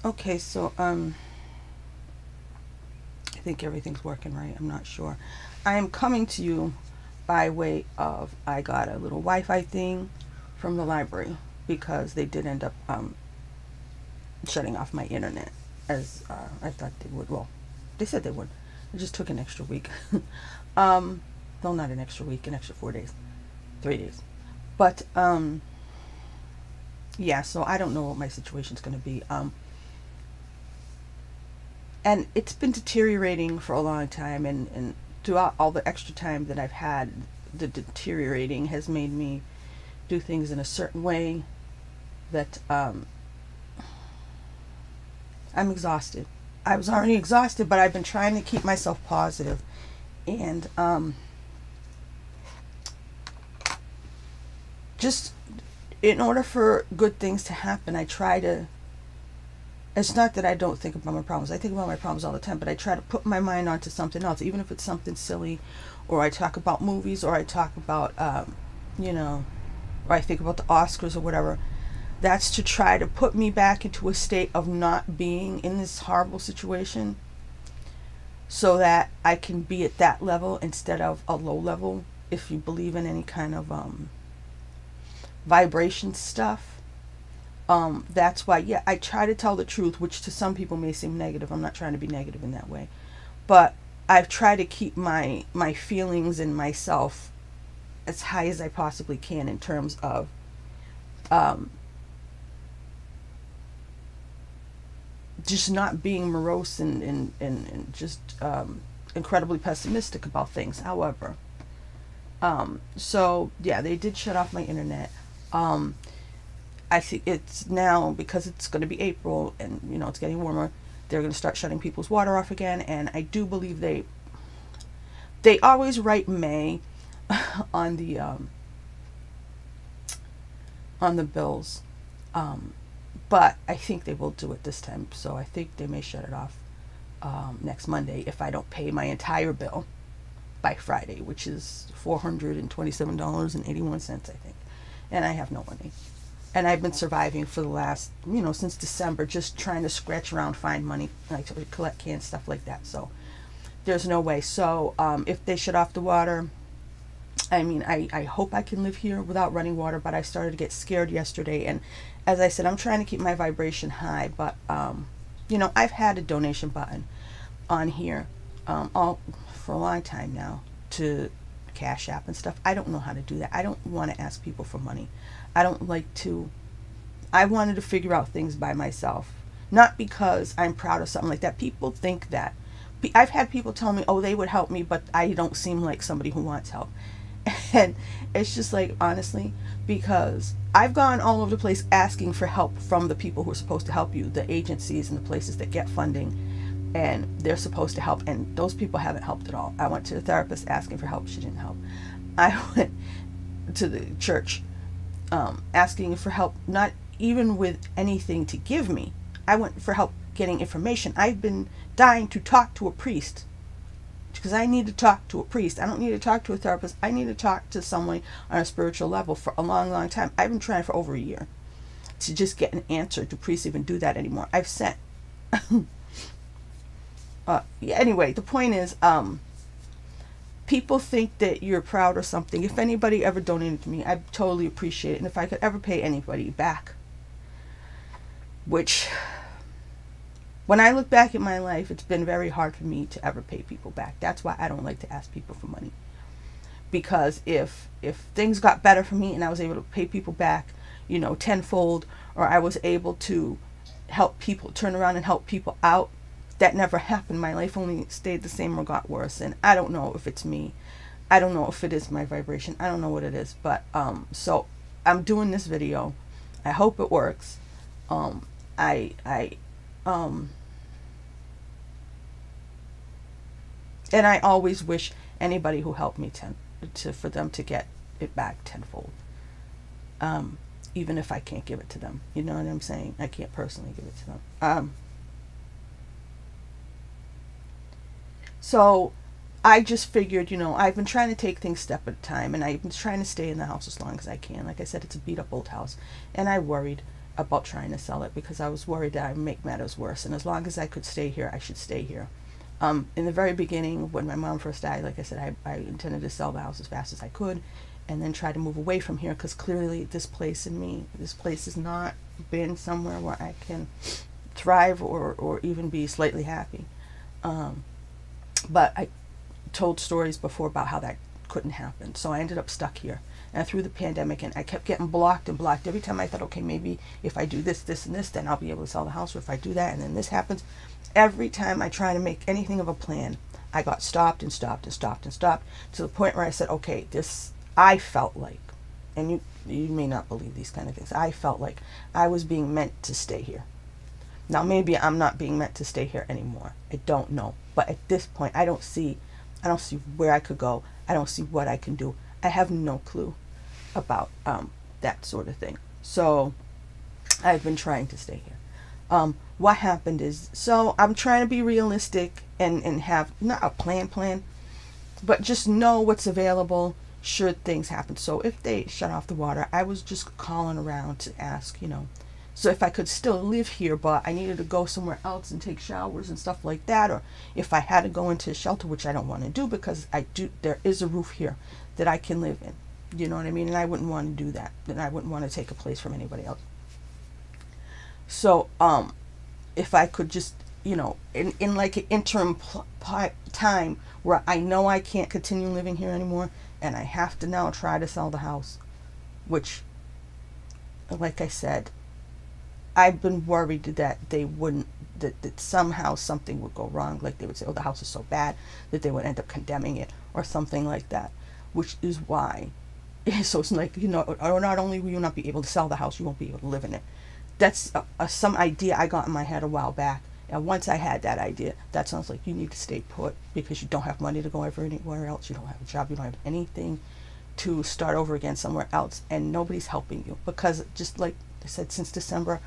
Okay, so I think everything's working right. I'm not sure. I am coming to you by way of, I got a little Wi-Fi thing from the library because they did end up shutting off my internet as I thought they would. Well, they said they would. It just took an extra week. um, no, not an extra week, an extra 4 days, 3 days. But yeah. So I don't know what my situation's going to be. And it's been deteriorating for a long time, and throughout all the extra time that I've had, the deteriorating has made me do things in a certain way that I'm exhausted. I was already exhausted, but I've been trying to keep myself positive. And just in order for good things to happen, I try to. It's not that I don't think about my problems. I think about my problems all the time, but I try to put my mind onto something else, even if it's something silly, or I talk about movies, or I talk about, you know, or I think about the Oscars or whatever. That's to try to put me back into a state of not being in this horrible situation so that I can be at that level instead of a low level, if you believe in any kind of vibration stuff. That's why, yeah, I try to tell the truth, which to some people may seem negative. I'm not trying to be negative in that way, but I've tried to keep my feelings and myself as high as I possibly can in terms of just not being morose and just incredibly pessimistic about things. However, so yeah, they did shut off my internet. I think it's now, because it's going to be April and you know it's getting warmer, they're going to start shutting people's water off again. And I do believe they always write May on the bills, but I think they will do it this time. So I think they may shut it off next Monday if I don't pay my entire bill by Friday, which is $427.81, I think, and I have no money. And I've been surviving for the last, since December, just trying to scratch around, find money, like to collect cans, stuff like that. So there's no way. So if they shut off the water, I mean, I hope I can live here without running water, but I started to get scared yesterday. And as I said, I'm trying to keep my vibration high, but, I've had a donation button on here all for a long time now to Cash App and stuff. I don't know how to do that. I don't want to ask people for money. I don't like to. I wanted to figure out things by myself, not because I'm proud of something like that. People think that. I've had people tell me, oh, they would help me, but I don't seem like somebody who wants help. And it's just like, honestly, because I've gone all over the place asking for help from the people who are supposed to help you, the agencies and the places that get funding, and they're supposed to help, and those people haven't helped at all. I went to the therapist asking for help. She didn't help. I went to the church asking for help, not even with anything to give me. I went for help getting information. I've been dying to talk to a priest because I need to talk to a priest. I don't need to talk to a therapist. I need to talk to someone on a spiritual level for a long, long time. I've been trying for over a year to just get an answer. Do priests even do that anymore? I've sent. Yeah, anyway, the point is, people think that you're proud or something. If anybody ever donated to me, I totally appreciate it. And if I could ever pay anybody back, which, when I look back at my life, it's been very hard for me to ever pay people back. That's why I don't like to ask people for money. Because if things got better for me and I was able to pay people back, tenfold, or I was able to help people, turn around and help people out, that never happened. My life only stayed the same or got worse. And I don't know if it's me. I don't know if it is my vibration. I don't know what it is. But so I'm doing this video. I hope it works. And I always wish anybody who helped me for them to get it back tenfold. Even if I can't give it to them. You know what I'm saying? I can't personally give it to them. So I just figured, I've been trying to take things step at a time, and I've been trying to stay in the house as long as I can. Like I said, it's a beat up old house, and I worried, about trying to sell it because I was worried that I'd make matters worse. And as long as I could stay here, I should stay here. In the very beginning, when my mom first died, like I said, I intended to sell the house as fast as I could and then try to move away from here because clearly this place has not been somewhere where I can thrive or even be slightly happy. But I told stories before about how that couldn't happen. So I ended up stuck here. And through the pandemic, and I kept getting blocked and blocked. Every time I thought, okay, maybe if I do this, this, and this, then I'll be able to sell the house. Or if I do that, and then this happens. Every time I try to make anything of a plan, I got stopped and stopped and stopped and stopped to the point where I said, okay, I felt like, and you may not believe these kind of things, I felt like I was being meant to stay here. Now, maybe I'm not being meant to stay here anymore. I don't know. But at this point, I don't see where I could go. I don't see what I can do. I have no clue about that sort of thing. So I've been trying to stay here. What happened is, so I'm trying to be realistic and have not a plan, but just know what's available should things happen. So if they shut off the water, I was just calling around to ask, so if I could still live here, but I needed to go somewhere else and take showers and stuff like that, or if I had to go into a shelter, which I don't want to do because there is a roof here that I can live in. You know what I mean? And I wouldn't want to do that. And I wouldn't want to take a place from anybody else. So, if I could just, in like an interim time where I know I can't continue living here anymore and I have to now try to sell the house, which, like I said, I've been worried that they wouldn't, that somehow something would go wrong. Like they would say, oh, the house is so bad that they would end up condemning it or something like that, which is why. So it's like, or not only will you not be able to sell the house, you won't be able to live in it. That's some idea I got in my head a while back. And once I had that idea, that sounds like you need to stay put because you don't have money to go anywhere else. You don't have a job. You don't have anything to start over again somewhere else. And nobody's helping you because, just like I said, since December,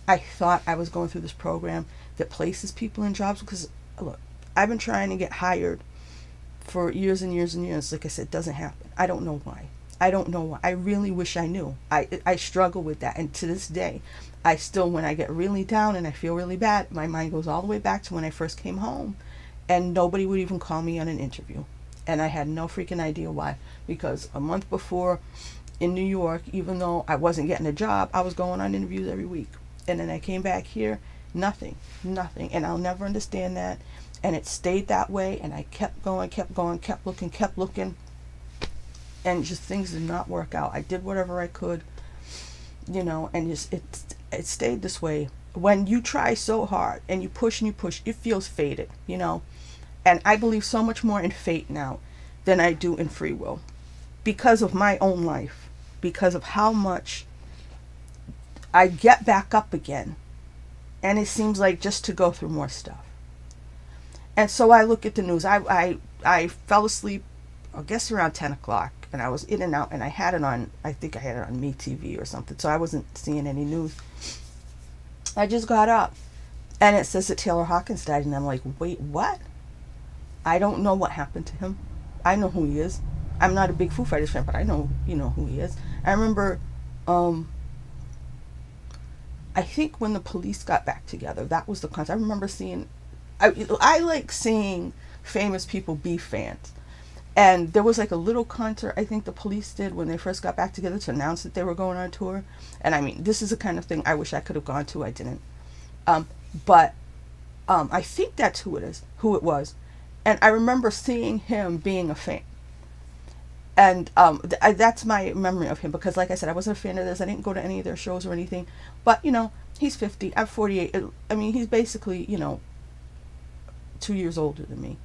I thought I was going through this program that places people in jobs because, look, I've been trying to get hired for years and years and years. Like I said, it doesn't happen. I don't know why. I really wish I knew. I struggle with that. And to this day, I still, when I get really down and I feel really bad, my mind goes all the way back to when I first came home and nobody would even call me on an interview. And I had no freaking idea why. Because a month before in New York, even though I wasn't getting a job, I was going on interviews every week. And then I came back here, nothing. And I'll never understand that. And it stayed that way. And I kept going, kept looking. And just things did not work out. I did whatever I could, and just it stayed this way. When you try so hard and you push, it feels fated, And I believe so much more in fate now than I do in free will because of my own life, because of how much I get back up again. And it seems like just to go through more stuff. And so I look at the news. I fell asleep, I guess around 10 o'clock. And I was in and out, and I think I had it on MeTV or something, so I wasn't seeing any news. I just got up, and it says that Taylor Hawkins died, and I'm like, wait, what? I don't know what happened to him. I know who he is. I'm not a big Foo Fighters fan, but I know, who he is. I remember, I think when the Police got back together, that was the concert. I remember seeing, I like seeing famous people be fans. And there was like a little concert I think the Police did when they first got back together to announce that they were going on tour. And I mean, this is the kind of thing I wish I could have gone to. I didn't. But I think that's who it was. And I remember seeing him being a fan. And that's my memory of him because, like I said, I wasn't a fan of this. I didn't go to any of their shows or anything. But, he's 50. I'm 48. I mean, he's basically, 2 years older than me.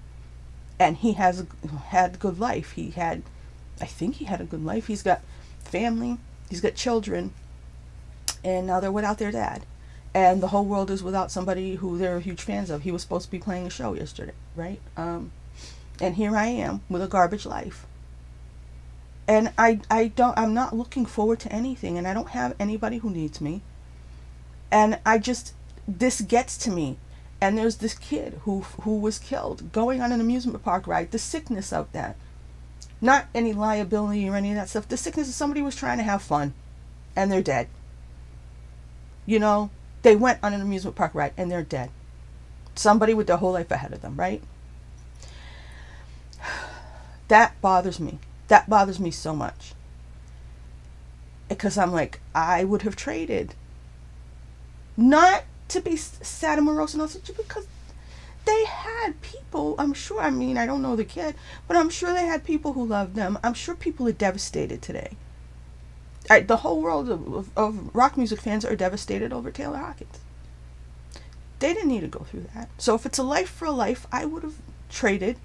And he had a good life. I think he had a good life. He's got family. He's got children. And now they're without their dad. And the whole world is without somebody who they're huge fans of. He was supposed to be playing a show yesterday, right? And here I am with a garbage life. And I'm not looking forward to anything. And I don't have anybody who needs me. And this gets to me. And there's this kid who was killed going on an amusement park ride. The sickness of that. Not any liability or any of that stuff. The sickness of somebody who was trying to have fun. And they're dead. You know, they went on an amusement park ride and they're dead. Somebody with their whole life ahead of them, right? That bothers me. That bothers me so much. Because I'm like, I would have traded. Not to be sad and morose and all that, because they had people, I'm sure, I mean, I don't know the kid, but I'm sure they had people who loved them. I'm sure people are devastated today. The whole world of rock music fans are devastated over Taylor Hawkins. They didn't need to go through that. So if it's a life for a life, I would have traded.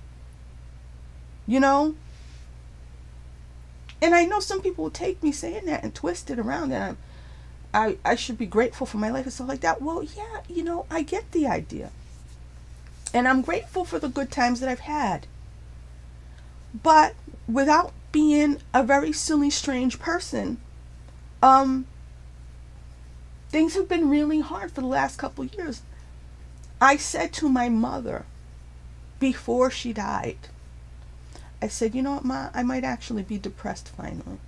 You know? And I know some people will take me saying that and twist it around, and I should be grateful for my life and stuff like that. Well, yeah, you know, I get the idea. And I'm grateful for the good times that I've had. But without being a very silly, strange person, things have been really hard for the last couple of years. I said to my mother before she died, I said, you know what, Ma, I might actually be depressed finally.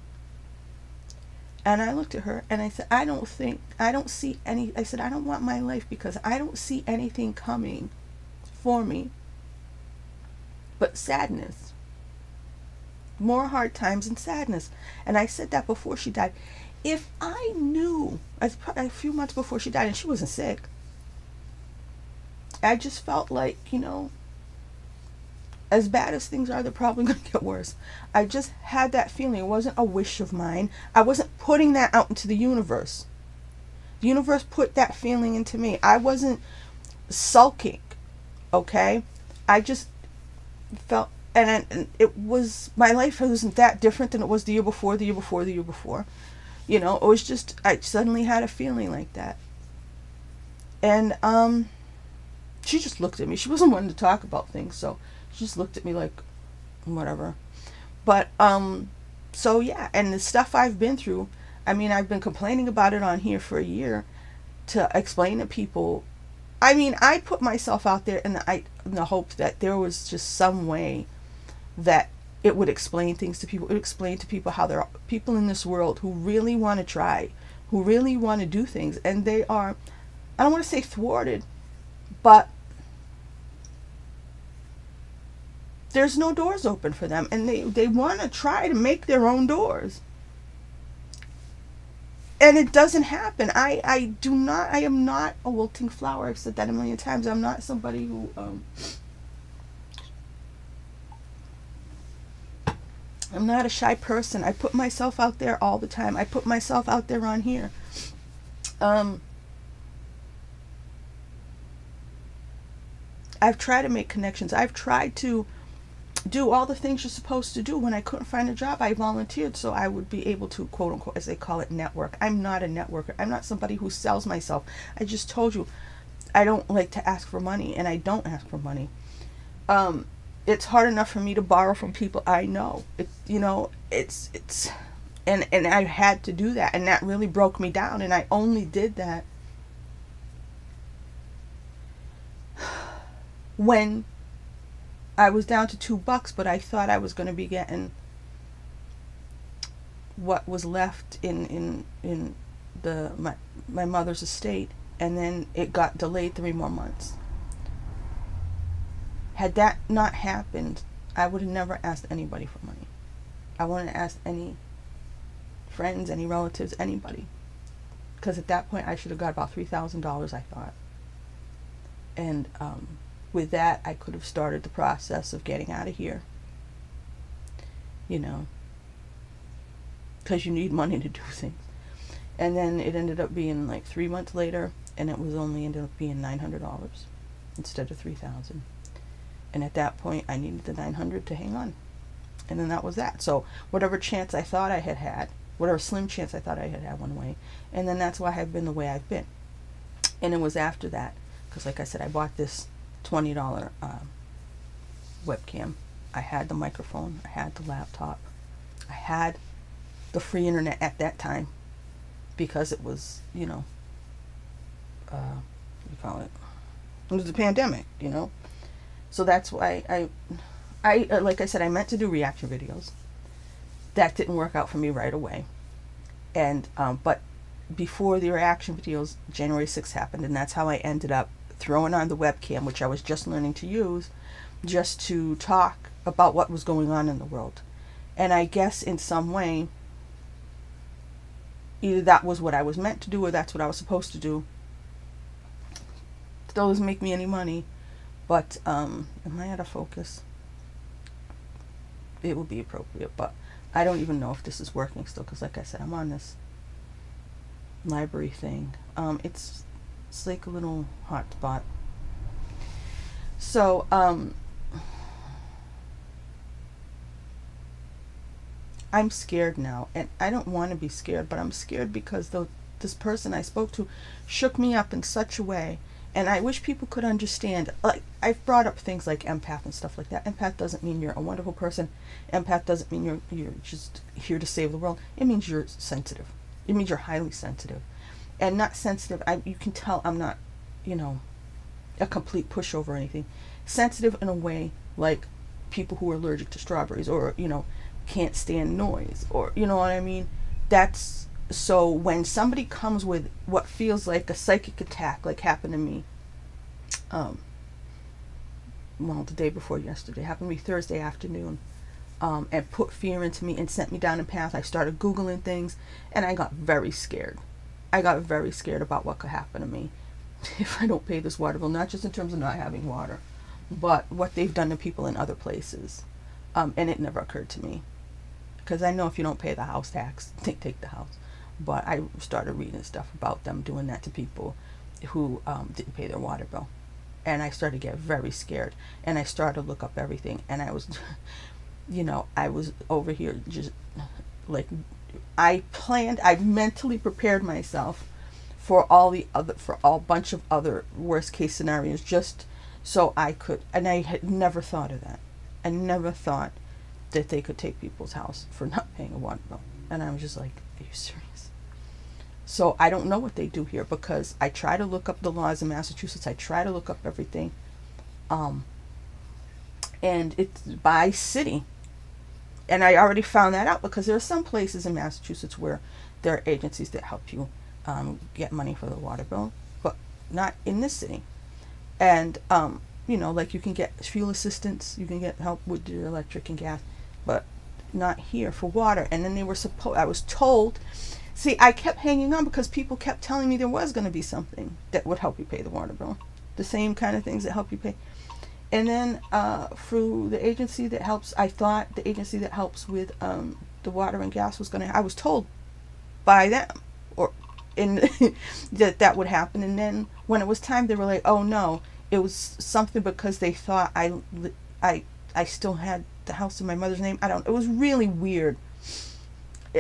And I looked at her and I said, I don't see any, I said, I don't want my life because I don't see anything coming for me but sadness. More hard times and sadness. And I said that before she died. If I knew, a few months before she died, and she wasn't sick, I just felt like, you know, as bad as things are, they're probably going to get worse. I just had that feeling. It wasn't a wish of mine. I wasn't putting that out into the universe. The universe put that feeling into me. I wasn't sulking, okay? I just felt, and it was, my life wasn't that different than it was the year before, the year before, the year before. You know, it was just, I suddenly had a feeling like that. And she just looked at me. She wasn't wanting to talk about things, so she just looked at me like, whatever. But, so yeah, and the stuff I've been through, I mean, I've been complaining about it on here for a year to explain to people. I mean, I put myself out there in the hope that there was just some way that it would explain things to people. It would explain to people how there are people in this world who really want to try, who really want to do things, and they are, I don't want to say thwarted, but there's no doors open for them, and they want to try to make their own doors. And it doesn't happen. I am not a wilting flower. I've said that a million times. I'm not somebody who, I'm not a shy person. I put myself out there all the time. I put myself out there on here. I've tried to make connections. I've tried to do all the things you're supposed to do. When I couldn't find a job, I volunteered so I would be able to, quote unquote, as they call it, network. I'm not a networker. I'm not somebody who sells myself. I just told you, I don't like to ask for money, and I don't ask for money. It's hard enough for me to borrow from people I know. And I had to do that, and that really broke me down, and I only did that when I was down to $2, but I thought I was going to be getting what was left in my mother's estate, and then it got delayed 3 more months. Had that not happened, I would have never asked anybody for money. I wouldn't have asked any friends, any relatives, anybody, because at that point I should have got about $3,000, I thought. And with that, I could have started the process of getting out of here. You know, because you need money to do things. And then it ended up being like 3 months later, and it was only ended up being $900 instead of $3,000. And at that point, I needed the $900 to hang on. And then that was that. So whatever chance I thought I had had, whatever slim chance I thought I had had, one way. And then that's why I've been the way I've been. And it was after that, because like I said, I bought this $20 webcam. I had the microphone. I had the laptop. I had the free internet at that time, because it was, you know, what do you call it? It was the pandemic, you know. So that's why I like I said, I meant to do reaction videos. That didn't work out for me right away. And but before the reaction videos, January 6th happened, and that's how I ended up throwing on the webcam, which I was just learning to use, just to talk about what was going on in the world. And I guess in some way, either that was what I was meant to do or that's what I was supposed to do. Still doesn't make me any money, but am I out of focus? It would be appropriate, but I don't even know if this is working still, because like I said, I'm on this library thing. It's like a little hot spot. So I'm scared now, and I don't want to be scared, but I'm scared because this person I spoke to shook me up in such a way, and I wish people could understand. Like, I've brought up things like empath and stuff like that. Empath doesn't mean you're a wonderful person. Empath doesn't mean you're just here to save the world. It means you're sensitive. It means you're highly sensitive. And not sensitive, you can tell I'm not, a complete pushover or anything. Sensitive in a way like people who are allergic to strawberries, or, can't stand noise, or, you know what I mean? That's, so when somebody comes with what feels like a psychic attack, like happened to me, the day before yesterday, happened to me Thursday afternoon, and put fear into me and sent me down a path. I started Googling things, and I got very scared. I got very scared about what could happen to me if I don't pay this water bill, not just in terms of not having water, but what they've done to people in other places. And it never occurred to me, because I know if you don't pay the house tax, they take the house. But I started reading stuff about them doing that to people who didn't pay their water bill. And I started to get very scared. And I started to look up everything. And I was, I was over here just like, I mentally prepared myself for a bunch of other worst case scenarios, just so I could, and I had never thought of that. I never thought that they could take people's house for not paying a water bill. And I was just like, are you serious? So I don't know what they do here, because I try to look up the laws in Massachusetts. I try to look up everything. And it's by city. And I already found that out, because there are some places in Massachusetts where there are agencies that help you get money for the water bill, but not in this city. And, like you can get fuel assistance, you can get help with your electric and gas, but not here for water. And then I was told, see, I kept hanging on because people kept telling me there was going to be something that would help you pay the water bill. The same kind of things that help you pay. And then through the agency that helps, I thought the agency that helps with the water and gas was going to, I was told by them that would happen. And then when it was time, they were like, oh no, it was something because they thought I still had the house in my mother's name. It was really weird.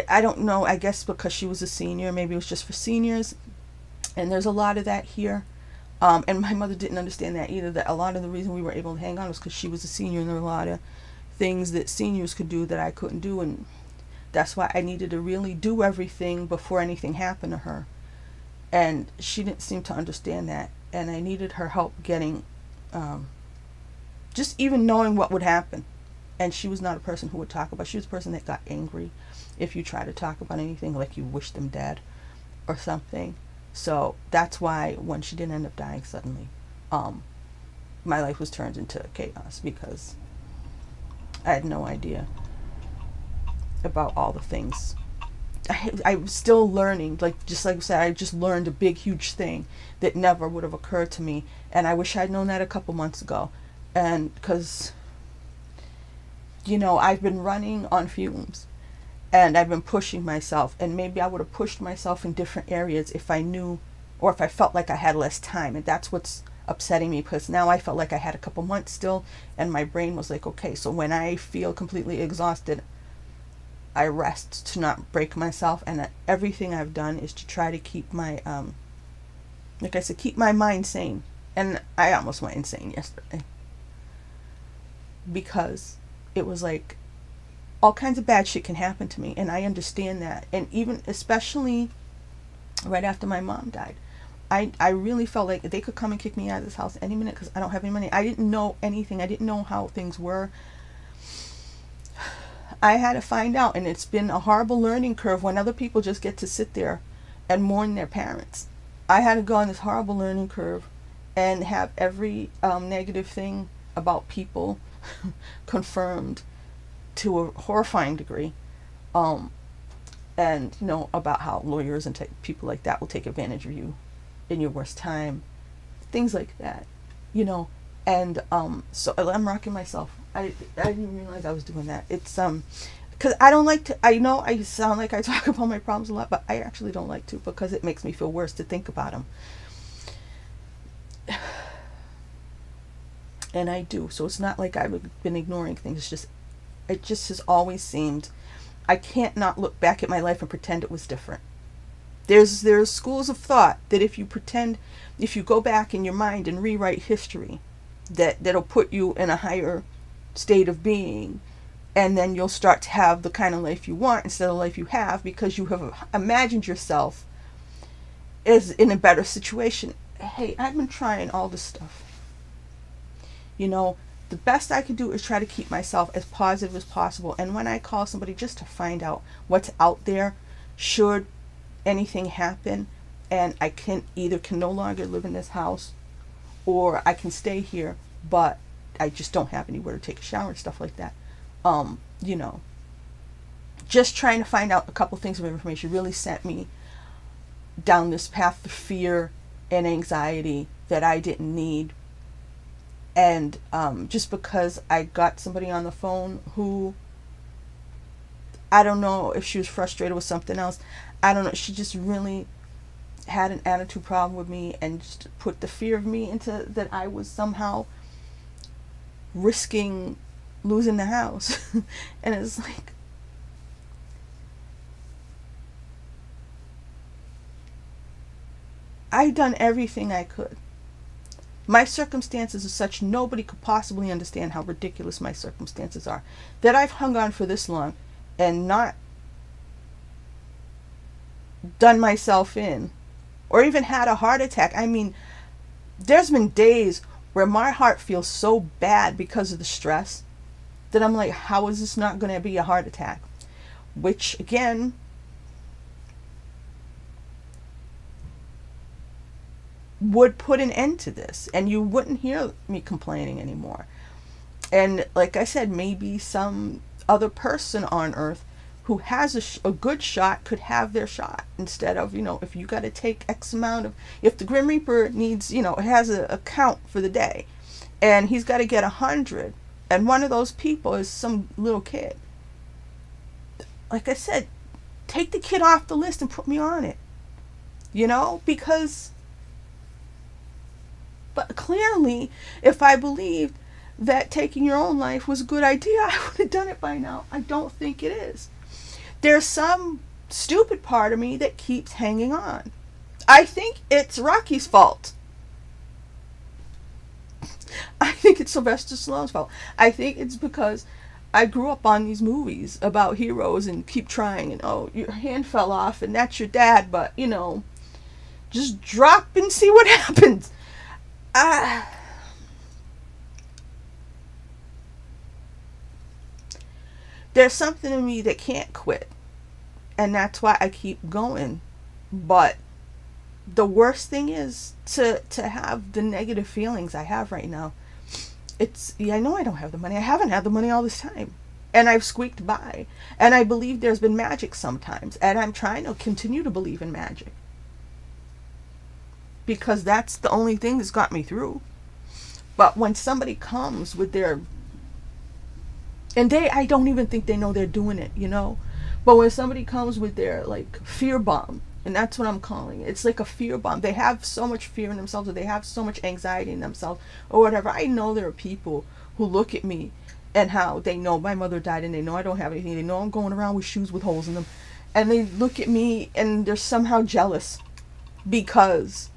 I don't know, I guess because she was a senior, maybe it was just for seniors. And there's a lot of that here. And my mother didn't understand that either, that a lot of the reason we were able to hang on was because she was a senior, and there were a lot of things that seniors could do that I couldn't do, and that's why I needed to really do everything before anything happened to her. And she didn't seem to understand that, and I needed her help getting, just even knowing what would happen. And she was not a person who would talk about, she was a person that got angry if you try to talk about anything, like you wish them dead or something. So that's why when she didn't end up dying suddenly, my life was turned into chaos, because I had no idea about all the things. I was still learning, just like I said, I just learned a big, huge thing that never would have occurred to me. And I wish I'd known that a couple months ago. And because, I've been running on fumes. And I've been pushing myself, and maybe I would have pushed myself in different areas if I knew, or if I felt like I had less time. And that's what's upsetting me, because now I felt like I had a couple months still, and my brain was like, okay, so when I feel completely exhausted, I rest to not break myself. And everything I've done is to try to keep my, like I said, keep my mind sane. And I almost went insane yesterday, because it was like, all kinds of bad shit can happen to me, and I understand that. And even, especially right after my mom died, I really felt like they could come and kick me out of this house any minute, because I don't have any money. I didn't know anything. I didn't know how things were. I had to find out, and it's been a horrible learning curve when other people just get to sit there and mourn their parents. I had to go on this horrible learning curve and have every negative thing about people confirmed to a horrifying degree. And, you know, about how lawyers and people like that will take advantage of you in your worst time. Things like that, you know. And so I'm rocking myself. I didn't realize I was doing that. It's because I don't like to, I know I sound like I talk about my problems a lot, but I actually don't like to, because it makes me feel worse to think about them. And I do. So it's not like I've been ignoring things. It just has always seemed, I can't not look back at my life and pretend it was different. There's schools of thought that if you go back in your mind and rewrite history, that'll put you in a higher state of being, and then you'll start to have the kind of life you want instead of the life you have, because you have imagined yourself as in a better situation. Hey, I've been trying all this stuff. You know, the best I can do is try to keep myself as positive as possible. And when I call somebody just to find out what's out there, should anything happen, and I can no longer live in this house, or I can stay here, but I just don't have anywhere to take a shower and stuff like that. You know, just trying to find out a couple things of information really sent me down this path of fear and anxiety that I didn't need. And just because I got somebody on the phone who, I don't know if she was frustrated with something else. I don't know. She just really had an attitude problem with me, and just put the fear of me into that I was somehow risking losing the house. And it's like, I've done everything I could. My circumstances are such, nobody could possibly understand how ridiculous my circumstances are, that I've hung on for this long and not done myself in, or even had a heart attack. I mean, there's been days where my heart feels so bad because of the stress that I'm like, how is this not going to be a heart attack? Which, again, would put an end to this, and you wouldn't hear me complaining anymore. And like I said, maybe some other person on earth who has a good shot could have their shot, instead of, you know, if you got to take X amount of, if the Grim Reaper needs, you know, has a count for the day, and he's got to get 100, and one of those people is some little kid. Like I said, take the kid off the list and put me on it, you know, because, but clearly, if I believed that taking your own life was a good idea, I would have done it by now. I don't think it is. There's some stupid part of me that keeps hanging on. I think it's Rocky's fault. I think it's Sylvester Stallone's fault. I think it's because I grew up on these movies about heroes and keep trying, and oh, your hand fell off and that's your dad, but, you know, just drop and see what happens. There's something in me that can't quit, and that's why I keep going. But the worst thing is to have the negative feelings I have right now. It's, yeah, I know I don't have the money. I haven't had the money all this time, and I've squeaked by, and I believe there's been magic sometimes, and I'm trying to continue to believe in magic, because that's the only thing that's got me through. But when somebody comes with their, and I don't even think they know they're doing it, you know, but when somebody comes with their, like, fear bomb, and that's what I'm calling it, it's like a fear bomb. They have so much fear in themselves, or they have so much anxiety in themselves, or whatever. I know there are people who look at me and how they know my mother died, and they know I don't have anything, they know I'm going around with shoes with holes in them, and they look at me and they're somehow jealous because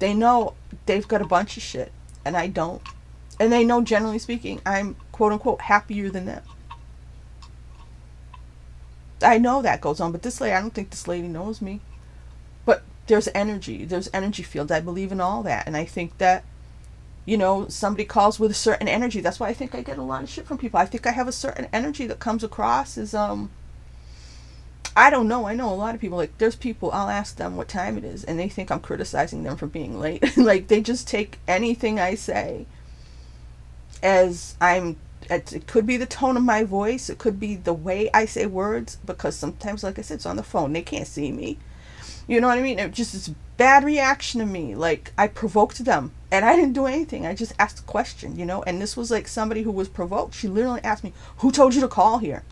they know they've got a bunch of shit and I don't. And they know, generally speaking, I'm quote unquote happier than them. I know that goes on, but this lady, I don't think this lady knows me. But there's energy fields. I believe in all that. And I think that, you know, somebody calls with a certain energy. That's why I think I get a lot of shit from people. I think I have a certain energy that comes across as I don't know. I know a lot of people, like, there's people, I'll ask them what time it is, and they think I'm criticizing them for being late. Like, they just take anything I say as it could be the tone of my voice, it could be the way I say words, because sometimes, like I said, it's on the phone, they can't see me. You know what I mean? It just, it's bad reaction to me. Like, I provoked them, and I didn't do anything. I just asked a question, you know? And this was like somebody who was provoked. She literally asked me, who told you to call here?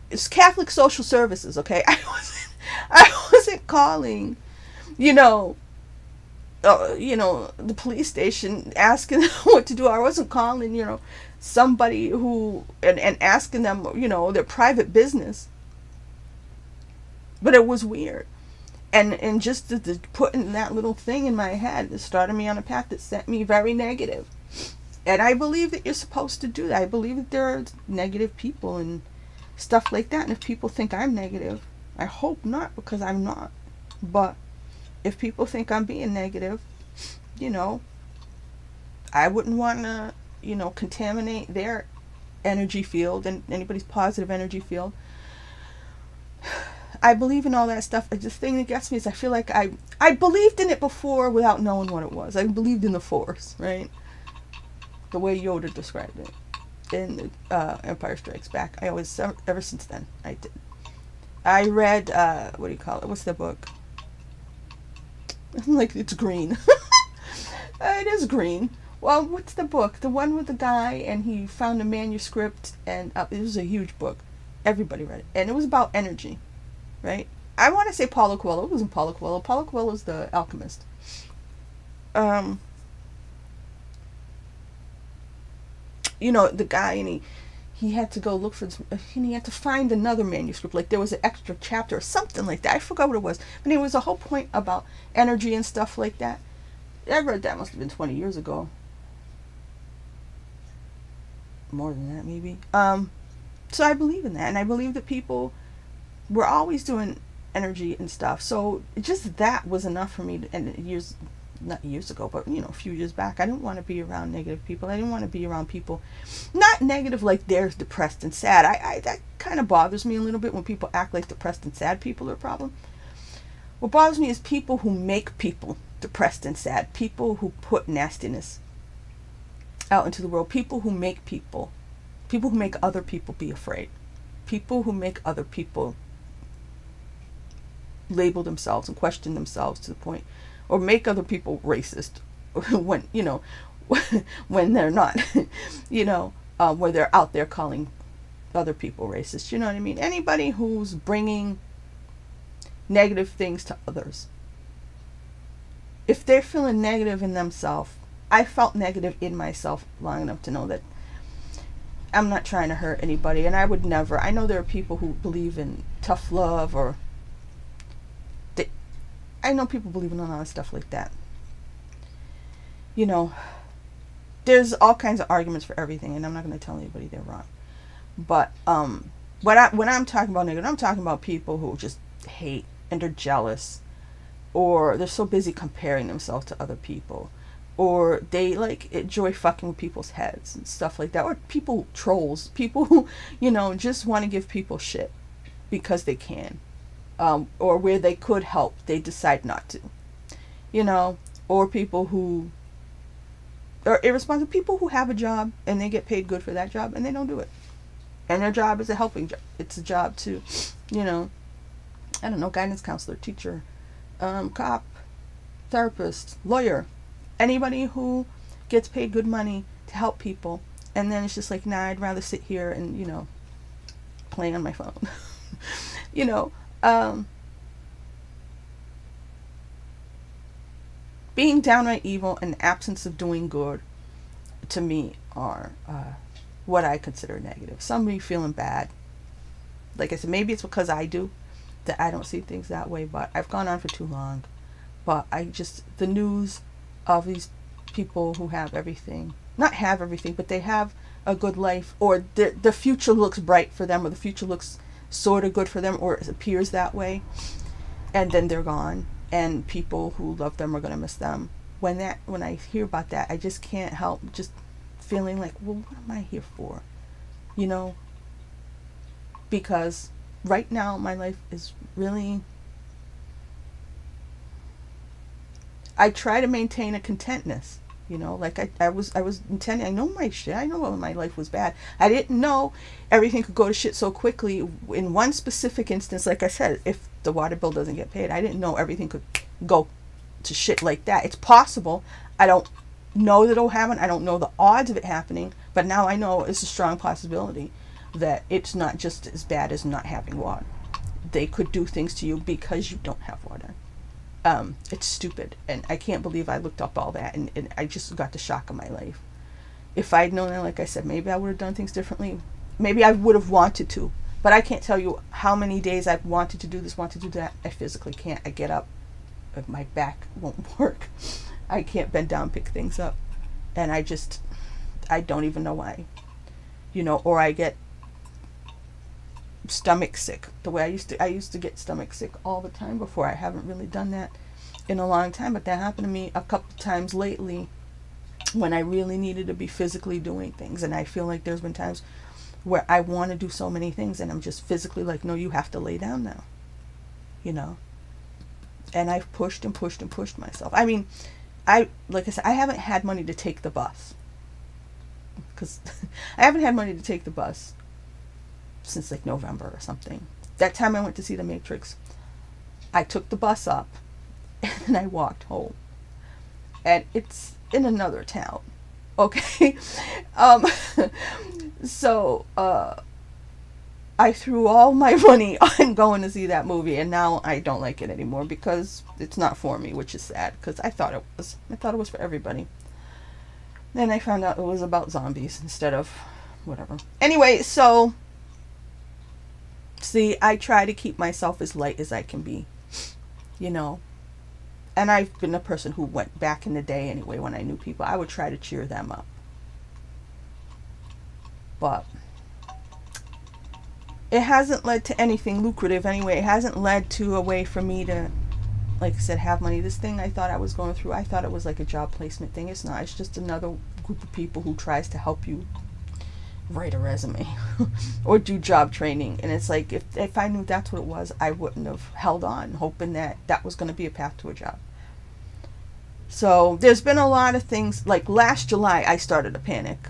It's Catholic Social Services, okay? I wasn't calling, you know, the police station asking them what to do. I wasn't calling, you know, somebody who, and asking them, you know, their private business. But it was weird. And just the putting that little thing in my head, it started me on a path that sent me very negative. And I believe that you're supposed to do that. I believe that there are negative people and stuff like that. And if people think I'm negative, I hope not, because I'm not. But if people think I'm being negative, you know, I wouldn't want to, you know, contaminate their energy field and anybody's positive energy field. I believe in all that stuff. The thing that gets me is I feel like I believed in it before without knowing what it was. I believed in the Force, right? The way Yoda described it in Empire Strikes Back. I always, ever since then, I did. I read, what do you call it? What's the book? Like, it's green. It is green. Well, what's the book? The one with the guy and he found a manuscript, and it was a huge book. Everybody read it. And it was about energy, right? I want to say Paulo Coelho. It wasn't Paulo Coelho. Paulo Coelho was the alchemist. You know, the guy, and he had to go look for this, and he had to find another manuscript. Like, there was an extra chapter or something like that. I forgot what it was. But it was a whole point about energy and stuff like that. I read that, must have been 20 years ago. More than that, maybe. So I believe in that. And I believe that people were always doing energy and stuff. So just that was enough for me. And not years ago, but, you know, a few years back, I didn't want to be around negative people. I didn't want to be around people, not negative like they're depressed and sad. That kind of bothers me a little bit when people act like depressed and sad people are a problem. What bothers me is people who make people depressed and sad, people who put nastiness out into the world, people who make other people be afraid, people who make other people label themselves and question themselves to the point, or make other people racist when, you know, when they're not, you know, where they're out there calling other people racist. You know what I mean? Anybody who's bringing negative things to others, if they're feeling negative in themselves, I felt negative in myself long enough to know that I'm not trying to hurt anybody, and I would never. I know there are people who believe in tough love, or I know people believe in a lot of stuff like that. You know, there's all kinds of arguments for everything, and I'm not going to tell anybody they're wrong. But when I'm talking about negative, I'm talking about people who just hate and are jealous, or they're so busy comparing themselves to other people, or they like enjoy fucking with people's heads and stuff like that, or trolls, people who, you know, just want to give people shit because they can. Or where they could help, they decide not to, you know, or people who are irresponsible, people who have a job and they get paid good for that job and they don't do it. And their job is a helping job. It's a job to, you know, I don't know, guidance counselor, teacher, cop, therapist, lawyer, anybody who gets paid good money to help people. And then it's just like, nah, I'd rather sit here and, you know, play on my phone, you know. Being downright evil and the absence of doing good, to me, are what I consider negative. Somebody feeling bad. Like I said, maybe it's because I do, that I don't see things that way, but I've gone on for too long. But the news of these people who have everything, not have everything, but they have a good life, or the future looks bright for them, or the future looks sort of good for them, or it appears that way, and then they're gone, and people who love them are going to miss them. When I hear about that, I just can't help just feeling like, well, what am I here for? You know, because right now my life is really, I try to maintain a contentness, you know, like I was intending, I know my shit, I know when my life was bad. I didn't know everything could go to shit so quickly. In one specific instance, like I said, if the water bill doesn't get paid, I didn't know everything could go to shit like that. It's possible. I don't know that it'll happen. I don't know the odds of it happening, but now I know it's a strong possibility that it's not just as bad as not having water. They could do things to you because you don't have water. It's stupid, and I can't believe I looked up all that, and I just got the shock of my life. If I'd known that, like I said, maybe I would have done things differently. Maybe I would have wanted to, but I can't tell you how many days I've wanted to do this, wanted to do that. I physically can't. I get up, my back won't work. I can't bend down, pick things up, and I don't even know why, you know, or I get stomach sick the way I used to get stomach sick all the time before. I haven't really done that in a long time, but that happened to me a couple times lately when I really needed to be physically doing things. And I feel like there's been times where I want to do so many things and I'm just physically like, no, you have to lay down now, you know. And I've pushed and pushed and pushed myself. I mean, like I said, I haven't had money to take the bus, because I haven't had money to take the bus since like November or something. That time I went to see The Matrix, I took the bus up and then I walked home, and it's in another town, okay. So I threw all my money on going to see that movie, and now I don't like it anymore because it's not for me, which is sad, because I thought it was for everybody. Then I found out it was about zombies instead of whatever. Anyway, so see, I try to keep myself as light as I can be, you know. And I've been a person who went back in the day anyway, when I knew people, I would try to cheer them up. But it hasn't led to anything lucrative anyway. It hasn't led to a way for me to, like I said, have money. This thing I thought I was going through, I thought it was like a job placement thing. It's not. It's just another group of people who tries to help you write a resume or do job training. And it's like, if I knew that's what it was, I wouldn't have held on hoping that that was going to be a path to a job. So there's been a lot of things. Like last July, I started to panic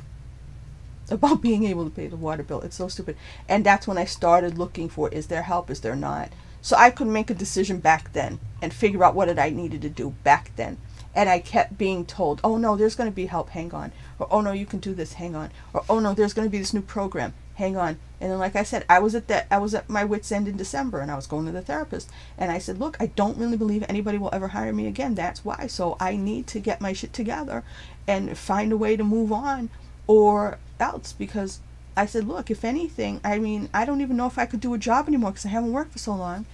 about being able to pay the water bill. It's so stupid. And that's when I started looking for, is there help, is there not? So I could make a decision back then and figure out what I needed to do back then. And I kept being told, oh no, there's going to be help, hang on. Or, oh no, you can do this, hang on. Or, oh no, there's going to be this new program, hang on. And then, like I said, I was at my wit's end in December, and I was going to the therapist. And I said, look, I don't really believe anybody will ever hire me again. That's why. So I need to get my shit together and find a way to move on or else. Because I said, look, if anything, I mean, I don't even know if I could do a job anymore because I haven't worked for so long.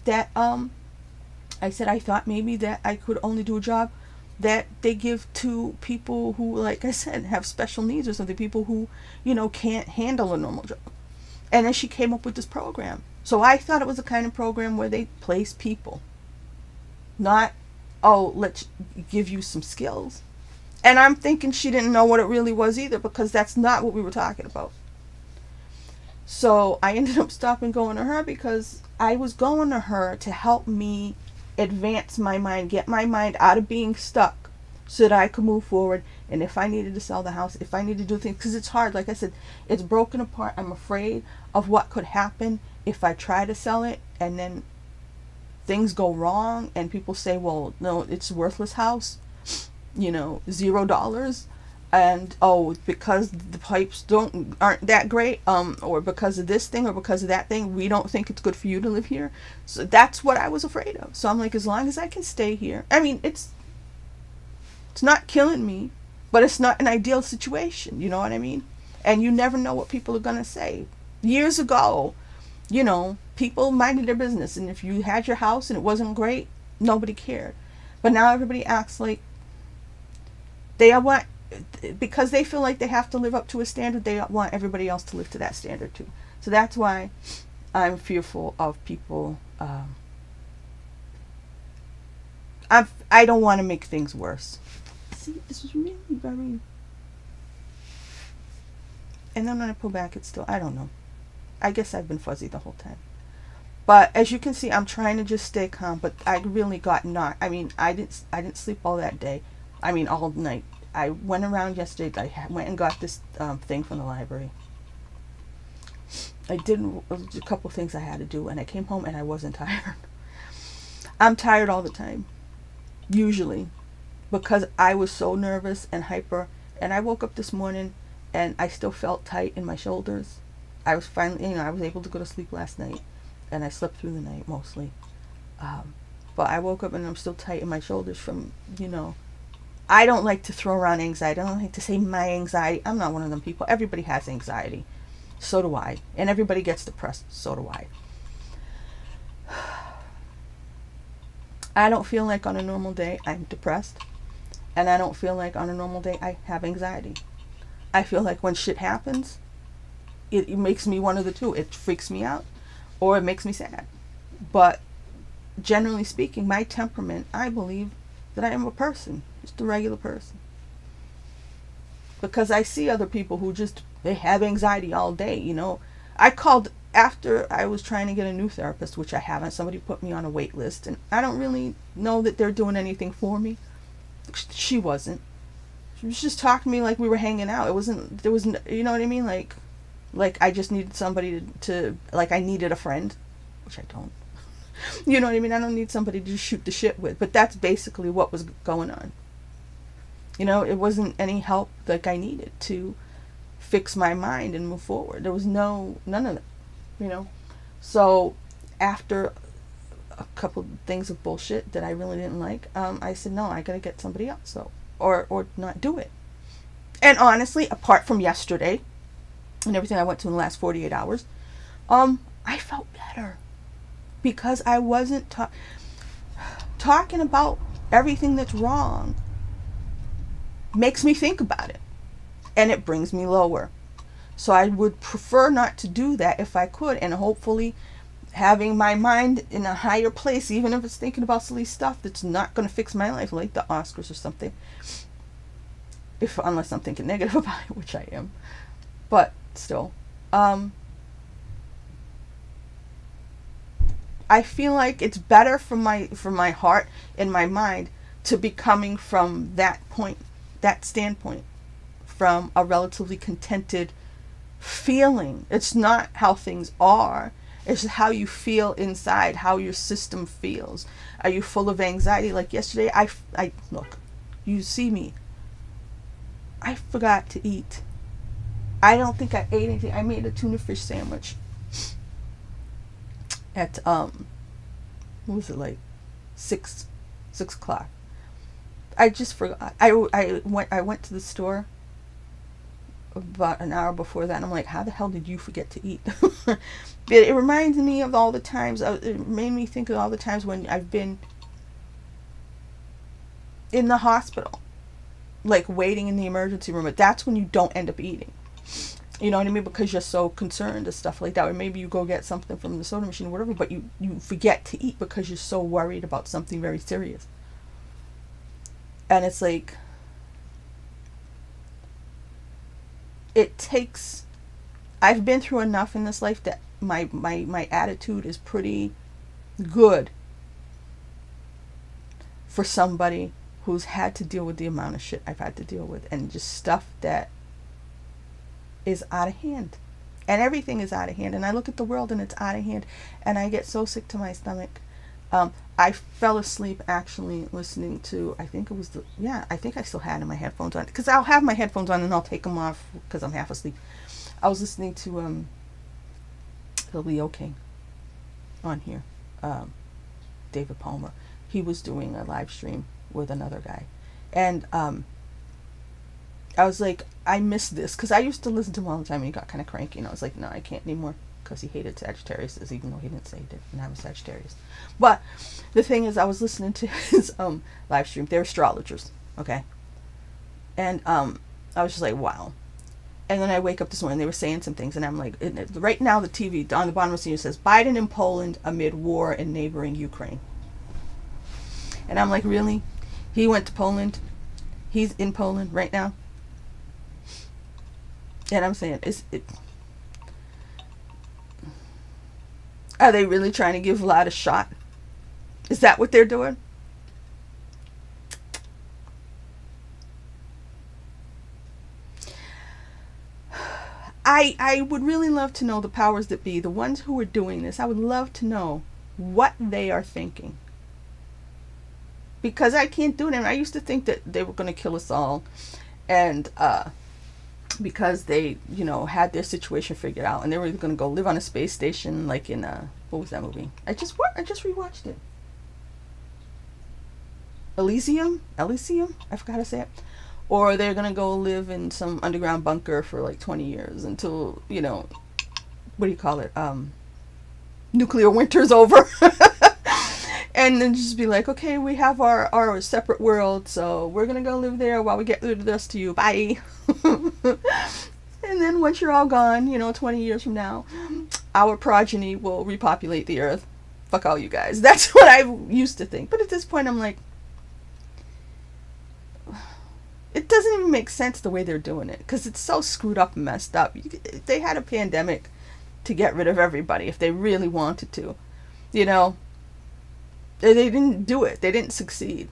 That I said I thought maybe that I could only do a job that they give to people who, like I said, have special needs or something, people who, you know, can't handle a normal job. And then she came up with this program. So I thought it was the kind of program where they place people, not, oh, let's give you some skills. And I'm thinking she didn't know what it really was either, because that's not what we were talking about. So I ended up stopping going to her, because I was going to her to help me advance my mind, get my mind out of being stuck so that I could move forward. And if I needed to sell the house, if I need to do things, because it's hard, like I said, it's broken apart. I'm afraid of what could happen if I try to sell it and then things go wrong and people say, well, no, it's a worthless house, you know, $0. And oh, because the pipes aren't that great, or because of this thing or because of that thing, we don't think it's good for you to live here. So that's what I was afraid of. So I'm like, as long as I can stay here. I mean, it's not killing me, but it's not an ideal situation. You know what I mean? And you never know what people are gonna say. Years ago, you know, people minded their business, and if you had your house and it wasn't great, nobody cared. But now everybody acts like they want. Because they feel like they have to live up to a standard, they want everybody else to live to that standard too. So that's why I'm fearful of people. I don't want to make things worse. See, this is really very... And then when I pull back, it's still, I don't know. I guess I've been fuzzy the whole time. But as you can see, I'm trying to just stay calm. But I really got knocked. I mean, I didn't sleep all that day. I mean, all night. I went around yesterday. I went and got this thing from the library. I did a couple things I had to do, and I came home and I wasn't tired. I'm tired all the time, usually, because I was so nervous and hyper. And I woke up this morning and I still felt tight in my shoulders. I was finally, I was able to go to sleep last night, and I slept through the night mostly. But I woke up and I'm still tight in my shoulders from, I don't like to throw around anxiety. I don't like to say my anxiety. I'm not one of them people. Everybody has anxiety. So do I. And everybody gets depressed. So do I. I don't feel like on a normal day I'm depressed. And I don't feel like on a normal day I have anxiety. I feel like when shit happens, it makes me one of the two. It freaks me out or it makes me sad. But generally speaking, my temperament, I believe that I am a person. Just a regular person. Because I see other people who they have anxiety all day, I called after I was trying to get a new therapist, which I haven't. Somebody put me on a wait list, and I don't really know that they're doing anything for me. She wasn't. She was just talking to me like we were hanging out. There wasn't, you know what I mean? Like I just needed somebody to like I needed a friend, which I don't. You know what I mean? I don't need somebody to shoot the shit with. But that's basically what was going on. It wasn't any help like I needed to fix my mind and move forward. There was none of that, So after a couple things of bullshit that I really didn't like, I said, no, I gotta get somebody else, so or not do it. And honestly, apart from yesterday and everything I went to in the last 48 hours, I felt better because I wasn't talking about everything that's wrong. Makes me think about it, and it brings me lower. So I would prefer not to do that if I could, and hopefully having my mind in a higher place, even if it's thinking about silly stuff that's not going to fix my life, like the Oscars or something, unless I'm thinking negative about it, which I am. But still, I feel like it's better for my heart and my mind to be coming from that point, that standpoint, from a relatively contented feeling. It's not how things are. It's how you feel inside, how your system feels. Are you full of anxiety? Like yesterday, I look, you see me. I forgot to eat. I don't think I ate anything. I made a tuna fish sandwich at what was it, like 6 o'clock. I just forgot. I went to the store about an hour before that, and I'm like, how the hell did you forget to eat? It reminds me of all the times. It made me think of all the times when I've been in the hospital, like waiting in the emergency room. But that's when you don't end up eating. You know what I mean? Because you're so concerned and stuff like that. Or maybe you go get something from the soda machine or whatever, but you forget to eat because you're so worried about something very serious. And it's like, I've been through enough in this life that my attitude is pretty good for somebody who's had to deal with the amount of shit I've had to deal with, and just stuff that is out of hand. And everything is out of hand. And I look at the world and it's out of hand, and I get so sick to my stomach. I fell asleep actually listening to, I think I still had my headphones on, because I'll have my headphones on and I'll take them off because I'm half asleep. I was listening to the Leo King on here, David Palmer. He was doing a live stream with another guy, and I was like, I miss this, because I used to listen to him all the time and he got kind of cranky, and I was like, no, I can't anymore, because he hated Sagittarius, even though he didn't say he did, and I was Sagittarius. But the thing is, I was listening to his live stream. They're astrologers, okay? And I was just like, wow. And then I wake up this morning, they were saying some things, and I'm like, right now the TV on the bottom of the screen says, Biden in Poland amid war in neighboring Ukraine. And I'm like, really? He went to Poland? He's in Poland right now? And I'm saying, Are they really trying to give Vlad a shot? Is that what they're doing? I would really love to know the powers that be, the ones who are doing this. I would love to know what they are thinking. Because I can't do it. I used to think that they were going to kill us all. And because they, you know, had their situation figured out. And they were going to go live on a space station like in, what was that movie? I just rewatched it. Elysium? I forgot how to say it. Or they're going to go live in some underground bunker for like 20 years until, you know, what do you call it? Nuclear winter's over. And then just be like, okay, we have our separate world, so we're going to go live there while we get rid of the rest of you. Bye. And then once you're all gone, you know, 20 years from now, our progeny will repopulate the earth. Fuck all you guys. That's what I used to think. But at this point, I'm like, it doesn't even make sense the way they're doing it, because it's so screwed up and messed up. They had a pandemic to get rid of everybody if they really wanted to. You know, they didn't do it. They didn't succeed.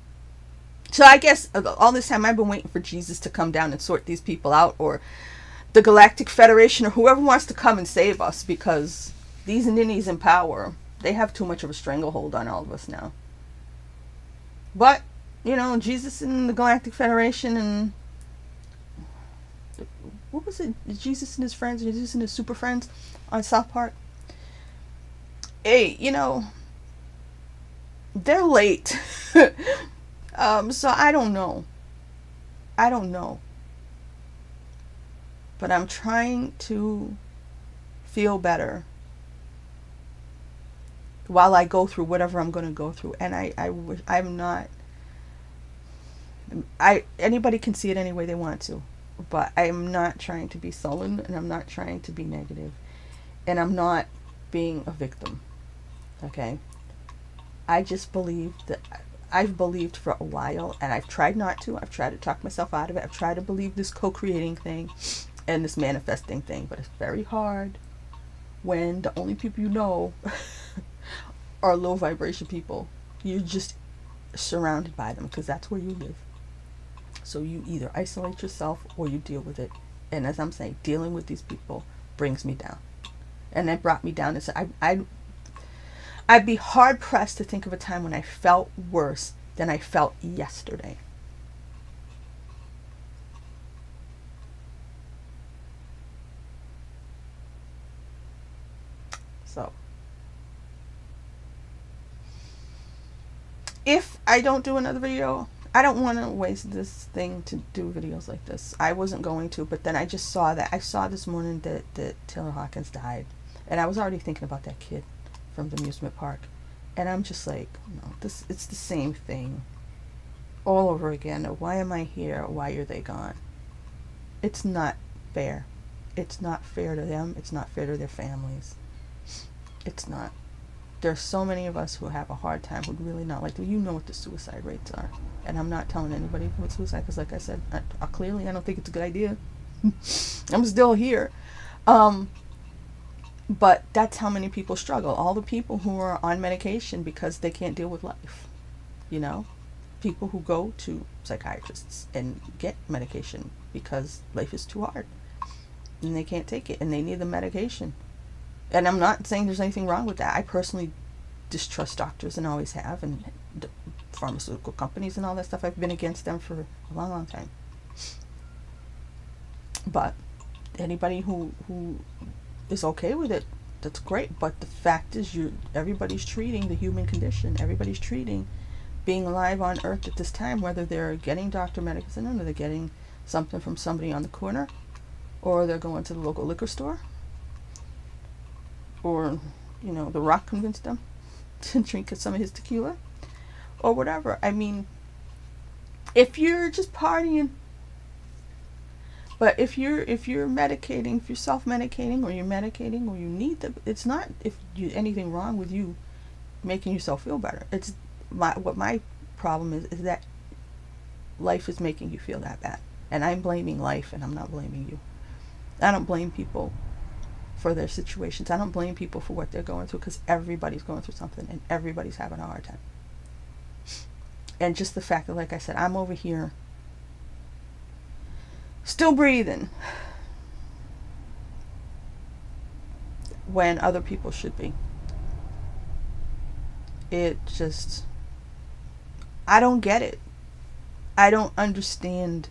So I guess all this time I've been waiting for Jesus to come down and sort these people out, or the Galactic Federation, or whoever wants to come and save us, because these ninnies in power, they have too much of a stranglehold on all of us now. But you know, Jesus and the Galactic Federation, and what was it? Jesus and his friends, Jesus and his super friends on South Park. Hey, you know, they're late. So I don't know. But I'm trying to feel better while I go through whatever I'm going to go through. And I'm not. Anybody can see it any way they want to, but I'm not trying to be sullen, and I'm not trying to be negative, and I'm not being a victim. Okay? I just believe that I've believed for a while, and I've tried not to. I've tried to talk myself out of it. I've tried to believe this co-creating thing and this manifesting thing, but it's very hard when the only people you know are low vibration people. You're just surrounded by them because that's where you live. So you either isolate yourself or you deal with it. And as I'm saying, dealing with these people brings me down. And it brought me down. I'd be hard pressed to think of a time when I felt worse than I felt yesterday. So if I don't do another video, I don't want to waste this thing to do videos like this. I wasn't going to, but then I just saw that. I saw this morning that Taylor Hawkins died. And I was already thinking about that kid from the amusement park. And I'm just like, no, it's the same thing all over again. Why am I here? Why are they gone? It's not fair. It's not fair to them. It's not fair to their families. It's not. There's so many of us who have a hard time, who really not like, you know what the suicide rates are. And I'm not telling anybody about suicide, because like I said, clearly I don't think it's a good idea. I'm still here. But that's how many people struggle. All the people who are on medication because they can't deal with life. You know? People who go to psychiatrists and get medication because life is too hard. And they can't take it. And they need the medication. And I'm not saying there's anything wrong with that. I personally distrust doctors and always have. And the pharmaceutical companies and all that stuff. I've been against them for a long, long time. But anybody who is okay with it, that's great. But the fact is, everybody's treating the human condition. Everybody's treating being alive on earth at this time, whether they're getting doctor medicine or they're getting something from somebody on the corner, or they're going to the local liquor store, or, you know, The Rock convinced them to drink some of his tequila, or whatever. I mean, if you're just partying, but if you're medicating, if you're self-medicating, or you're medicating, or you need it's not anything wrong with you making yourself feel better. It's what my problem is that life is making you feel that bad, and I'm blaming life, and I'm not blaming you. I don't blame people for their situations. I don't blame people for what they're going through, because everybody's going through something and everybody's having a hard time. And just the fact that, like I said, I'm over here still breathing when other people should be. It just, I don't get it. I don't understand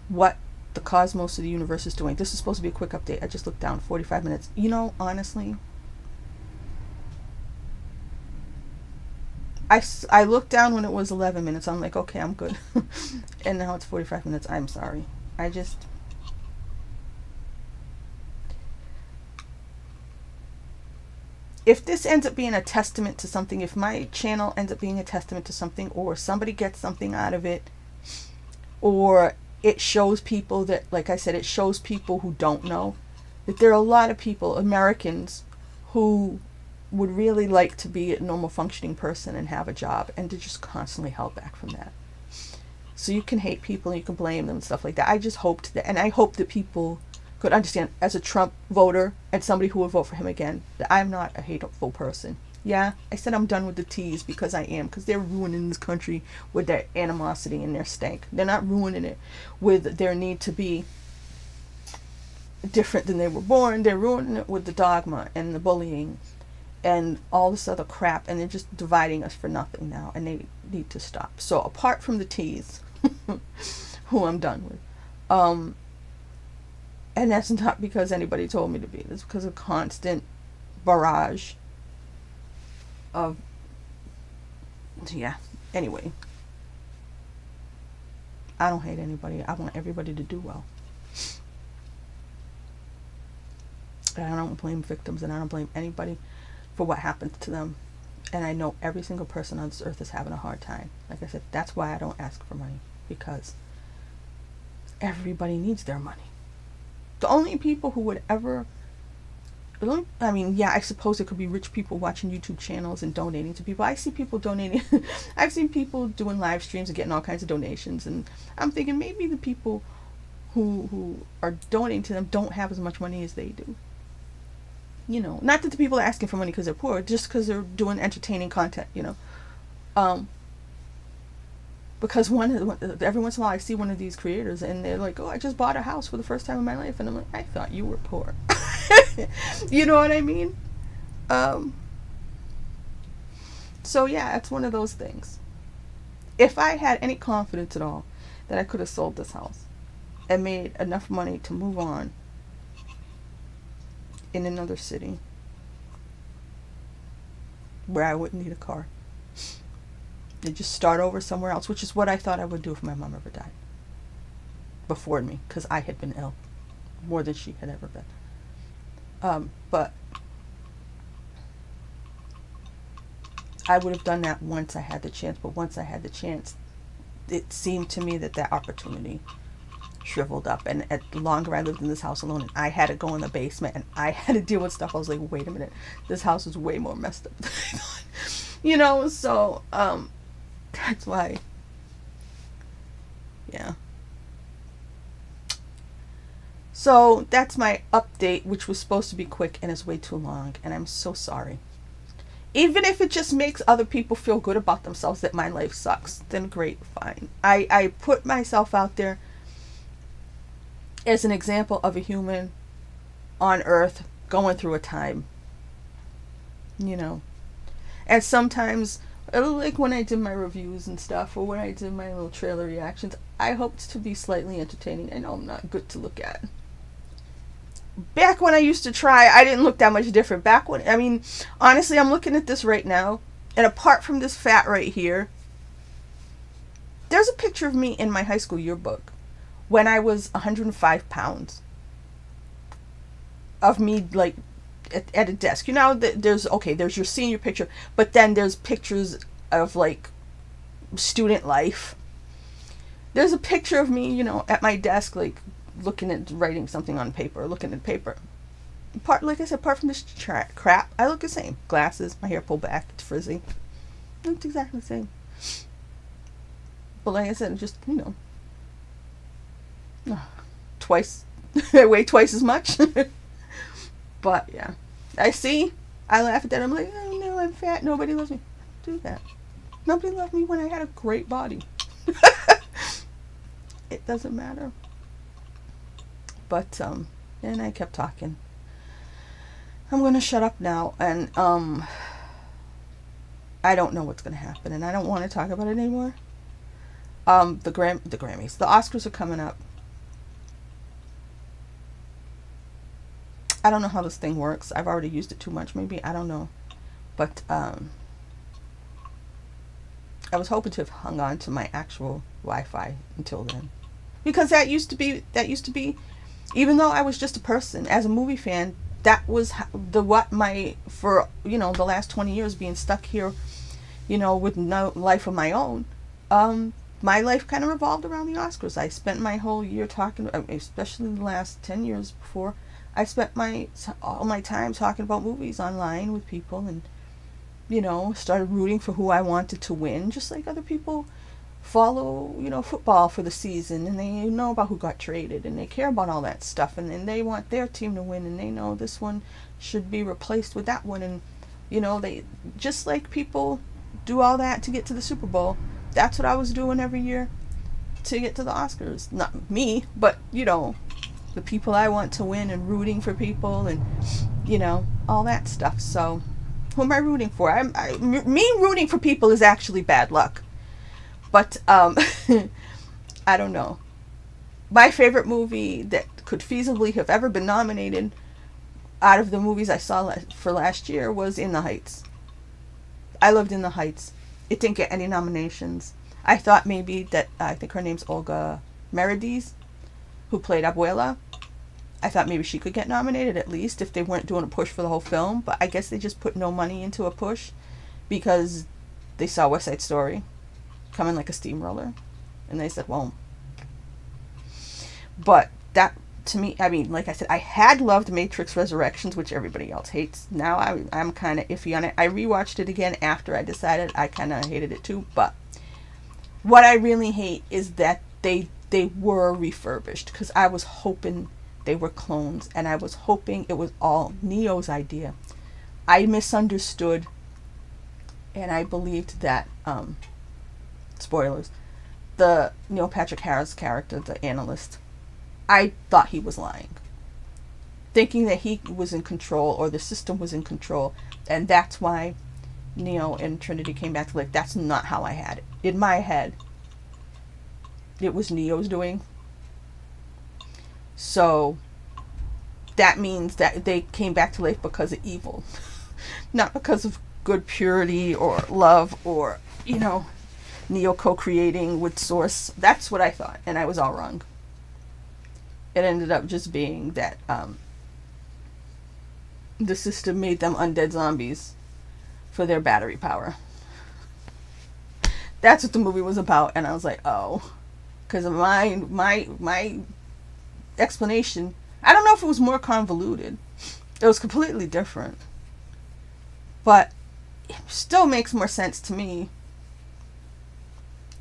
what the cosmos of the universe is doing. This is supposed to be a quick update. I just looked down, 45 minutes. You know, honestly, I looked down when it was 11 minutes. I'm like, okay, I'm good. And now it's 45 minutes. I'm sorry. If this ends up being a testament to something, if my channel ends up being a testament to something, or somebody gets something out of it, or it shows people that, like I said, it shows people who don't know that there are a lot of people, Americans, who would really like to be a normal functioning person and have a job, and they're just constantly held back from that. So you can hate people and you can blame them and stuff like that. I just hoped that, and I hope that people could understand, as a Trump voter and somebody who would vote for him again, that I'm not a hateful person. Yeah, I said I'm done with the teas, because I am, because they're ruining this country with their animosity and their stank. They're not ruining it with their need to be different than they were born. They're ruining it with the dogma and the bullying and all this other crap, and they're just dividing us for nothing now, and they need to stop. So apart from the teas, who I'm done with, and that's not because anybody told me to be. It's because of constant barrage of, yeah, anyway. I don't hate anybody. I want everybody to do well. And I don't blame victims, and I don't blame anybody for what happens to them. And I know every single person on this earth is having a hard time. Like I said, that's why I don't ask for money, because everybody needs their money. The only people who would ever, I mean, yeah, I suppose it could be rich people watching YouTube channels and donating to people. I see people donating. I've seen people doing live streams and getting all kinds of donations, and I'm thinking maybe the people who are donating to them don't have as much money as they do. You know, not that the people are asking for money because they're poor, just because they're doing entertaining content, you know. Because every once in a while I see one of these creators and they're like, oh, I just bought a house for the first time in my life. And I'm like, I thought you were poor. You know what I mean? So yeah, it's one of those things. If I had any confidence at all that I could have sold this house and made enough money to move on in another city where I wouldn't need a car, and just start over somewhere else, which is what I thought I would do if my mom ever died before me, because I had been ill more than she had ever been. But I would have done that once I had the chance. But once I had the chance, it seemed to me that that opportunity shriveled up. And the longer I lived in this house alone, and I had to go in the basement and I had to deal with stuff, I was like, wait a minute, this house is way more messed up than I thought. You know, so that's why, yeah. So that's my update, which was supposed to be quick and is way too long, and I'm so sorry. Even if it just makes other people feel good about themselves that my life sucks, then great, fine. I put myself out there as an example of a human on earth going through a time, you know. And sometimes, like when I did my reviews and stuff, or when I did my little trailer reactions, I hoped to be slightly entertaining. I know I'm not good to look at. Back when I used to try, I didn't look that much different. Back when, I mean, honestly, I'm looking at this right now, and apart from this fat right here, there's a picture of me in my high school yearbook when I was 105 pounds. Of me, like, at a desk. You know, there's your senior picture, but then there's pictures of, like, student life. There's a picture of me, you know, at my desk, like, looking at writing something on paper, looking at paper. Like I said, apart from this crap, I look the same. Glasses, my hair pulled back, it's frizzy. It's exactly the same. But like I said, just, you know, twice, I weigh twice as much. But yeah, I laugh at that. I'm like, oh no, I'm fat. Nobody loves me. Do that. Nobody loved me when I had a great body. It doesn't matter. But and I kept talking. I'm gonna shut up now, and I don't know what's gonna happen, and I don't want to talk about it anymore. The Grammys, the Oscars are coming up. I don't know how this thing works. I've already used it too much, maybe. I don't know. But I was hoping to have hung on to my actual Wi-Fi until then, because that used to be, even though I was just a person as a movie fan, that was for the last 20 years being stuck here, with no life of my own. My life kind of revolved around the Oscars. I spent my whole year talking, especially the last 10 years before, I spent all my time talking about movies online with people, and started rooting for who I wanted to win, just like other people follow football for the season, and they know about who got traded, and they care about all that stuff, and they want their team to win, and they know this one should be replaced with that one, and they just like people do all that to get to the Super Bowl. That's what I was doing every year to get to the Oscars. Not me, but the people I want to win, and rooting for people, and all that stuff. So who am I rooting for? Me rooting for people is actually bad luck. But I don't know. My favorite movie that could feasibly have ever been nominated out of the movies I saw for last year was In the Heights. I loved In the Heights. It didn't get any nominations. I thought maybe that, I think her name's Olga Merediz, who played Abuela. I thought maybe she could get nominated at least if they weren't doing a push for the whole film, but I guess they just put no money into a push because they saw West Side Story coming like a steamroller, and they said, well. But that, to me, I mean, like I said, I had loved Matrix Resurrections, which everybody else hates. Now I'm kind of iffy on it. I rewatched it again after I decided I kind of hated it too, but what I really hate is that they were refurbished, because I was hoping they were clones, and I was hoping it was all Neo's idea. I misunderstood, and I believed that, spoilers, the Neil Patrick Harris character, the analyst, I thought he was lying, thinking that he was in control, or the system was in control, and that's why Neo and Trinity came back to life. That's not how I had it. In my head, it was Neo's doing. So that means that they came back to life because of evil, not because of good purity or love, or Neo co-creating with Source. That's what I thought, and I was all wrong. It ended up just being that the system made them undead zombies for their battery power. That's what the movie was about, and I was like, oh, because my explanation, I don't know if it was more convoluted. It was completely different, but it still makes more sense to me.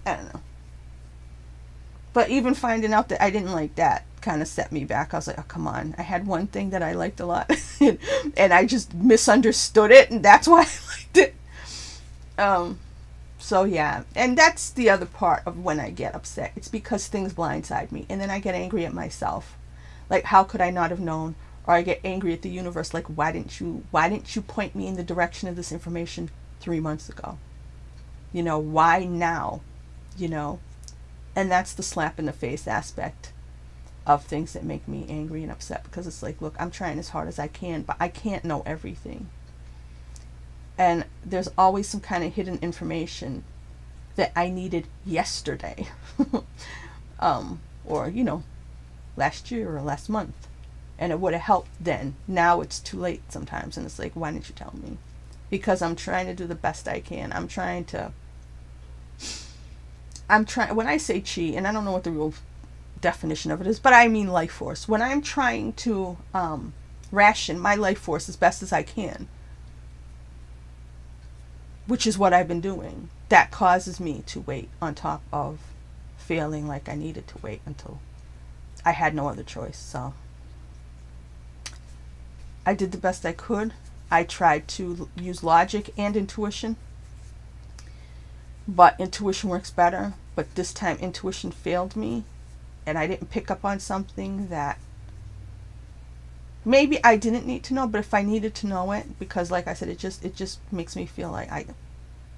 I don't know. But even finding out that I didn't like that kind of set me back. I was like, oh, come on. I had one thing that I liked a lot, and I just misunderstood it, and that's why I liked it. So yeah, and that's the other part of when I get upset. It's because things blindside me, and then I get angry at myself. Like, how could I not have known? Or I get angry at the universe, like, why didn't you point me in the direction of this information 3 months ago? Why now? And that's the slap in the face aspect of things that make me angry and upset, because it's like, look, I'm trying as hard as I can, but I can't know everything. And there's always some kind of hidden information that I needed yesterday. Or, last year or last month. And it would have helped then. Now it's too late sometimes. And it's like, why didn't you tell me? Because I'm trying to do the best I can. When I say chi, and I don't know what the real definition of it is, but I mean life force. When I'm trying to ration my life force as best as I can, which is what I've been doing, that causes me to wait, on top of feeling like I needed to wait until I had no other choice. So I did the best I could. I tried to use logic and intuition, but intuition works better. But this time intuition failed me, and I didn't pick up on something that maybe I didn't need to know, but if I needed to know it, because like I said, it just makes me feel like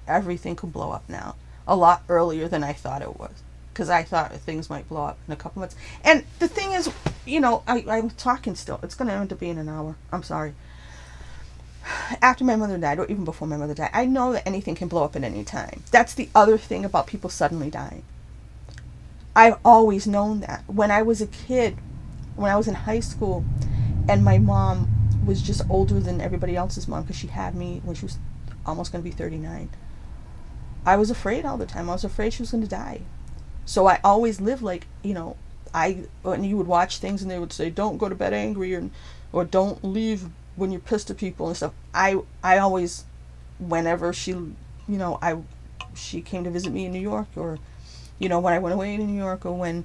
everything could blow up now a lot earlier than I thought it was, because I thought things might blow up in a couple months. And the thing is, you know, I'm talking still. It's going to end up being an hour. I'm sorry. After my mother died, or even before my mother died, I know that anything can blow up at any time. That's the other thing about people suddenly dying. I've always known that. When I was a kid, when I was in high school, and my mom was just older than everybody else's mom, because she had me when she was almost going to be 39. I was afraid all the time. I was afraid she was going to die. So I always lived like, you know, when you would watch things and they would say, don't go to bed angry, or don't leave when you're pissed at people and stuff. I always, whenever she, you know, she came to visit me in New York, or, you know, when I went away to New York, or when,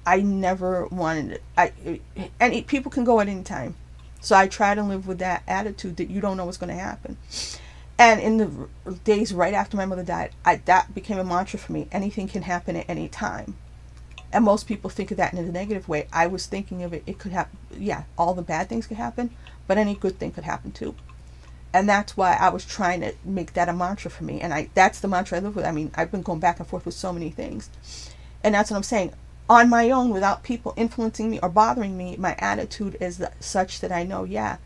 I never wanted it. And people can go at any time. So I try to live with that attitude that you don't know what's going to happen. And in the days right after my mother died, that became a mantra for me. Anything can happen at any time. And most people think of that in a negative way. I was thinking of it, it could happen, yeah, all the bad things could happen, but any good thing could happen too. And that's why I was trying to make that a mantra for me. And that's the mantra I live with. I mean, I've been going back and forth with so many things. And that's what I'm saying. On my own, without people influencing me or bothering me, my attitude is such that I know, yeah,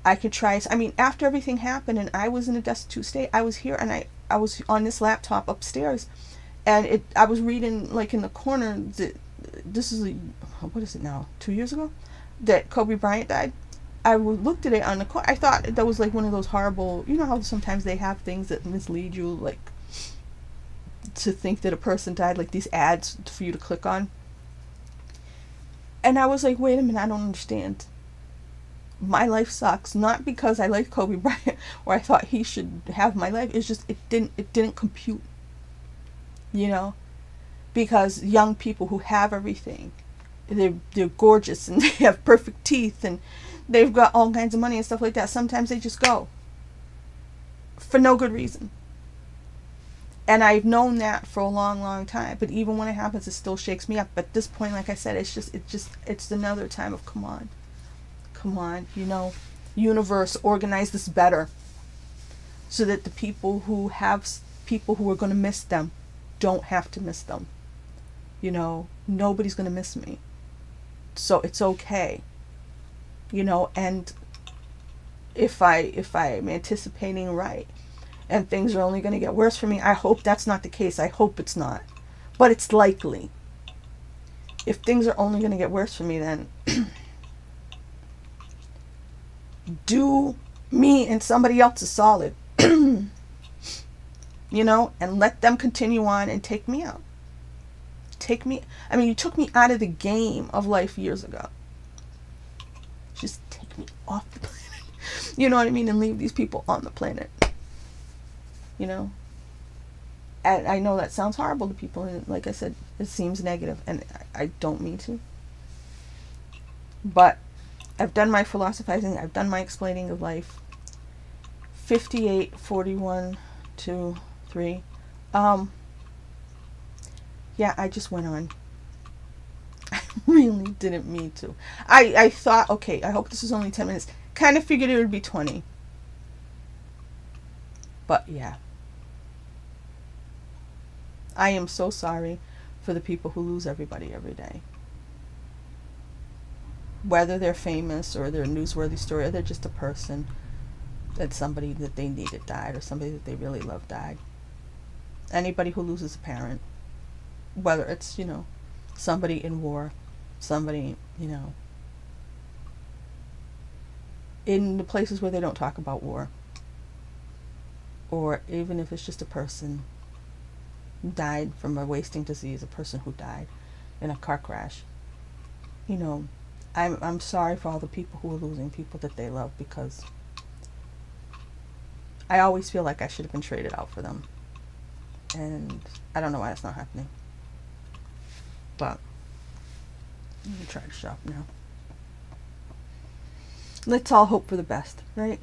I could try. I mean, after everything happened and I was in a destitute state, I was here and I was on this laptop upstairs, and I was reading, like, in the corner, this is, what is it now, 2 years ago, that Kobe Bryant died. I looked at it on the corner. I thought that was like one of those horrible, you know how sometimes they have things that mislead you, like, to think that a person died, like these ads for you to click on. And I was like, wait a minute, I don't understand. My life sucks, not because I like Kobe Bryant or I thought he should have my life. It's just it didn't compute. You know? Because young people who have everything, they're gorgeous and they have perfect teeth and they've got all kinds of money and stuff like that. Sometimes they just go for no good reason. And I've known that for a long, long time. But even when it happens, it still shakes me up. But at this point, like I said, it's another time of come on, you know, universe, organize this better, so that the people who have people who are going to miss them don't have to miss them. You know, nobody's going to miss me, so it's okay. You know, and if I'm anticipating right, and things are only going to get worse for me, I hope that's not the case. I hope it's not. But it's likely. If things are only going to get worse for me, then do me and somebody else a solid. You know, and let them continue on and take me out. I mean, you took me out of the game of life years ago. Just take me off the planet. You know what I mean? And leave these people on the planet. You know, and I know that sounds horrible to people, and like I said, it seems negative, and I don't mean to. But I've done my philosophizing, I've done my explaining of life. 58, 41, 2, 3. Yeah, I just went on. I really didn't mean to. I thought, okay, I hope this is only 10 minutes. Kind of figured it would be 20. But yeah. I am so sorry for the people who lose everybody every day. Whether they're famous or they're a newsworthy story, or they're just a person that somebody that they needed died, or somebody that they really loved died. Anybody who loses a parent, whether it's, you know, somebody in war, somebody, you know, in the places where they don't talk about war, or even if it's just a person who died from a wasting disease, a person who died in a car crash. You know, I'm sorry for all the people who are losing people that they love, because I always feel like I should have been traded out for them. And I don't know why it's not happening. But let me try to shop now. let's all hope for the best, right?